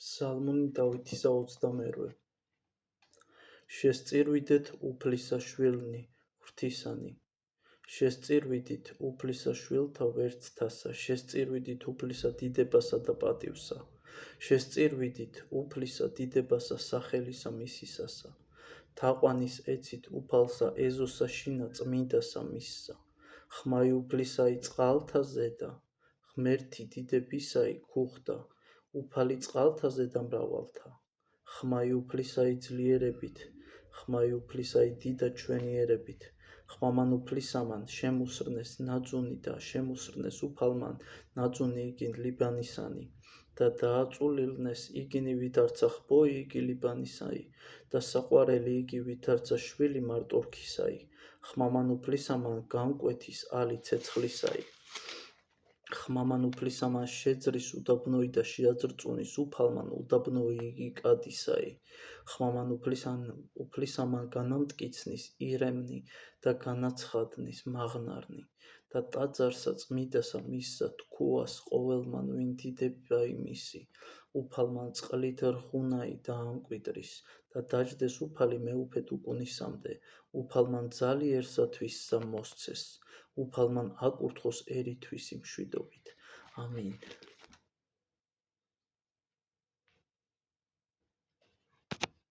სალმონი დავითისა 22. შესწირვიდეთ უფლისა შვილნი ღვთისანი. შესწირვიდით უფლისა შვილთა ვერცხთასა, შესწირვიდით უფლისა დიდებასა და პატივსა, შესწირვიდით უფლისა დიდებასა სახელისა მისისასა. თაყვანის ეცით უფალსა ეზოსა შინა წმინდასა მისსა, ხმაი უფლისაი წყალთა ზედა, ღმერთი დიდებისაი ქუხდა, უფალი წყალთა ზედა მრავალთა, ხმაი უფლისაი ძლიერებით, ხმაი უფლისაი დიდა ჩვენიერებით, ხმამან უფლისამან შემუსრნეს ნაძუნი და შემუსრნეს უფალმან ნაძუნი იგინ ლიბანისანი და დააწულილნეს იგინი ვითარცა ხბოი იგი ლიბანისაი და საყვარელი იგი ვითარცა შვილი მარტორქისაი, ხმამან უფლისამან გამკვეთის ალი ცეცხლისაი, ხმამან უფლისამან შეძრის უდაბნოი და შეაძრწუნის უფალმან უდაბნოი იგი კადისაი, ხმამან უფლისამან განამტკიცნის ირემნი და განაცხადნის მაღნარნი და ტაძარსა წმიდასა მისსა თქუას ყოველმან ვინ დიდება იმისი, უფალმან წყლით რხუნაი დაამკვიდრის და დაჯდეს უფალი მეუფედ უკუნისამდე, უფალმან ძალიერსათვისსა მოსცეს, უფალმან აკურთხოს ერითვის იმ მშვიდობით. ამინ.